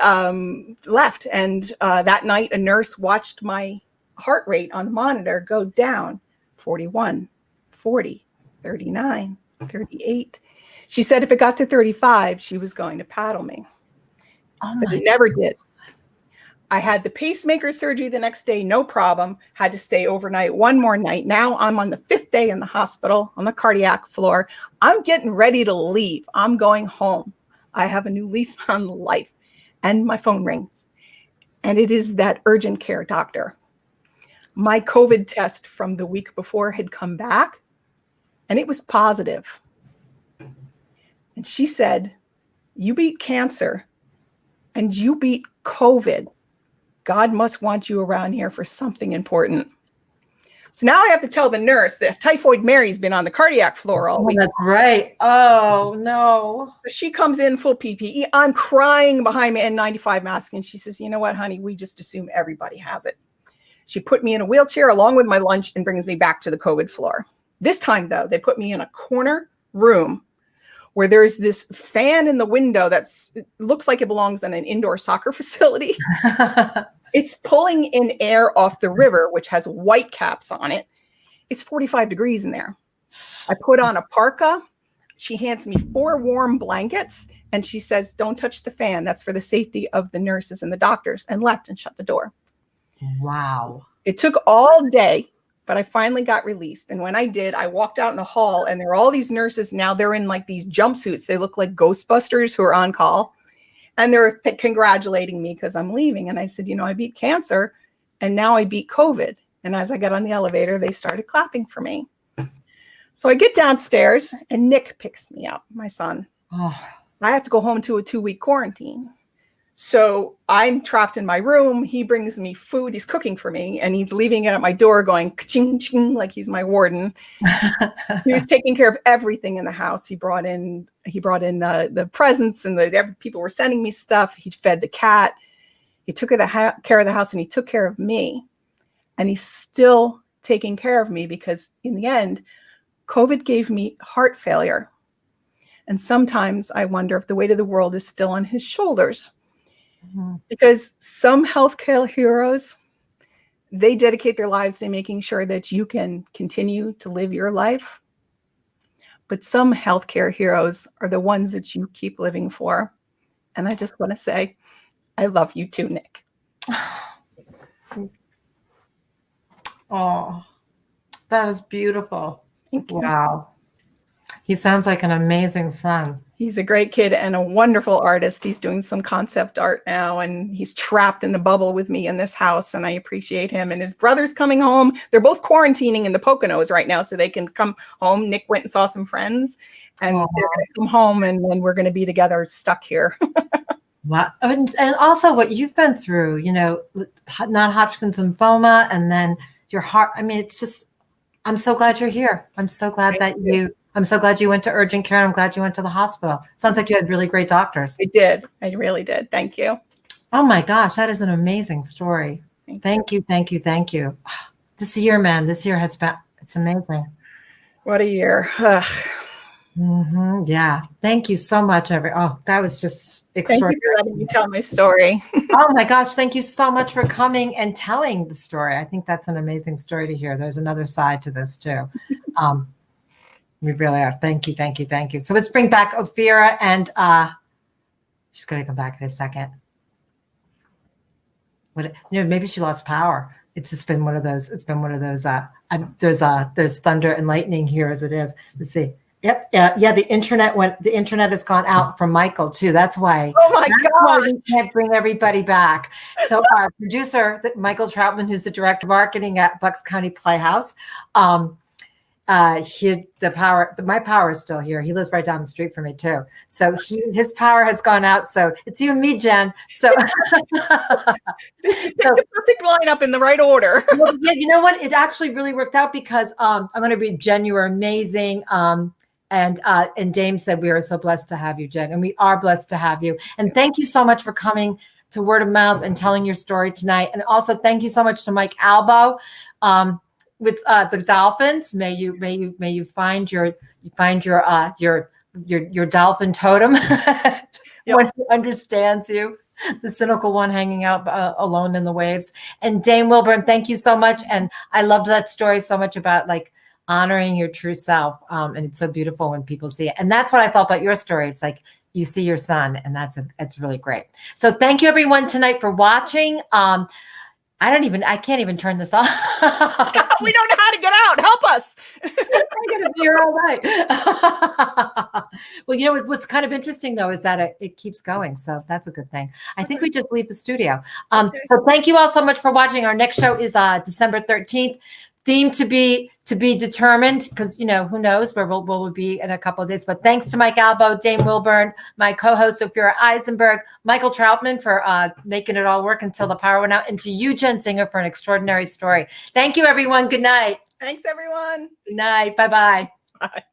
left. And that night, a nurse watched my heart rate on the monitor go down 41, 40, 39, 38. She said if it got to 35, she was going to paddle me. But it never did. I had the pacemaker surgery the next day, no problem. Had to stay overnight, one more night. Now I'm on the 5th day in the hospital on the cardiac floor. I'm getting ready to leave. I'm going home. I have a new lease on life, and my phone rings, and it is that urgent care doctor. My COVID test from the week before had come back, and it was positive. And she said, you beat cancer and you beat COVID. God must want you around here for something important. So now I have to tell the nurse that Typhoid Mary's been on the cardiac floor all week. That's right. Oh, no. She comes in full PPE. I'm crying behind my N95 mask. And she says, you know what, honey, we just assume everybody has it. She put me in a wheelchair along with my lunch and brings me back to the COVID floor. This time, though, they put me in a corner room where there's this fan in the window it looks like it belongs in an indoor soccer facility. It's pulling in air off the river, which has white caps on it. It's 45 degrees in there. I put on a parka. She hands me 4 warm blankets, and she says, don't touch the fan. That's for the safety of the nurses and the doctors, and left and shut the door. Wow. It took all day, but I finally got released. And when I did, I walked out in the hall, and there are all these nurses. Now they're in like these jumpsuits. They look like Ghostbusters who are on call. And they're congratulating me because I'm leaving. And I said, you know, I beat cancer and now I beat COVID. And as I got on the elevator, they started clapping for me. So I get downstairs and Nick picks me up, my son. Oh. I have to go home to a 2-week quarantine. So I'm trapped in my room. He brings me food. He's cooking for me and he's leaving it at my door going ka-ching, ching, like he's my warden. He was taking care of everything in the house. He brought in the presents and people were sending me stuff. He fed the cat. He took care of the house and he took care of me. And he's still taking care of me because in the end, COVID gave me heart failure. And sometimes I wonder if the weight of the world is still on his shoulders. Because some healthcare heroes, they dedicate their lives to making sure that you can continue to live your life. But some healthcare heroes are the ones that you keep living for. And I just want to say, I love you too, Nick. Oh, that was beautiful. Thank you. Wow. He sounds like an amazing son. He's a great kid and a wonderful artist. He's doing some concept art now, and he's trapped in the bubble with me in this house, and I appreciate him. And his brother's coming home. They're both quarantining in the Poconos right now, so they can come home. Nick went and saw some friends, and they're going to come home, and then we're going to be together, stuck here. Wow. And also what you've been through, you know, non-Hodgkin's lymphoma, and then your heart. I mean, it's just, I'm so glad you're here. I'm so glad I'm so glad you went to urgent care. And I'm glad you went to the hospital. Sounds like you had really great doctors. I did. I really did. Thank you. Oh my gosh, that is an amazing story. Thank you. This year, man, has been, it's amazing. What a year. Yeah. Thank you so much. That was just extraordinary. Thank you for letting me tell my story. Oh my gosh. Thank you so much for coming and telling the story. I think that's an amazing story to hear. There's another side to this too. We really are. Thank you. So let's bring back Ophira, and she's going to come back in a second. Maybe she lost power. It's just been one of those. It's been one of those. There's thunder and lightning here as it is. Let's see. Yep. Yeah. The internet has gone out from Michael too. That's why. Oh my God. We can't bring everybody back. So our producer, Michael Troutman, who's the director of marketing at Bucks County Playhouse, my power is still here. He lives right down the street from me too. So his power has gone out. So it's you and me, Jen. So the perfect lineup in the right order. Well, yeah, you know what? It actually really worked out because I'm going to read, Jen, you are amazing. And Dame said, we are so blessed to have you, Jen. And we are blessed to have you. And thank you so much for coming to Word of Mouth and telling your story tonight. And also thank you so much to Mike Albo with the dolphins. May you find your dolphin totem when he understands you. The cynical one hanging out alone in the waves. And Dame Wilburn, thank you so much. And I loved that story so much about like honoring your true self. And it's so beautiful when people see it. And that's what I felt about your story. It's like you see your son, and it's really great. So thank you everyone tonight for watching. I can't even turn this off. We don't know how to get out. Help us. I'm going to be here all night. Well, you know, what's kind of interesting though, is that it keeps going. So that's a good thing. I think we just leave the studio. So thank you all so much for watching. Our next show is December 13th. Theme to be determined, because, you know, who knows where we'll be in a couple of days. But thanks to Mike Albo, Dame Wilburn, my co-host Ophira Eisenberg, Michael Troutman for making it all work until the power went out, and to you, Jen Singer, for an extraordinary story. Thank you, everyone. Good night. Thanks, everyone. Good night. Bye-bye. Bye.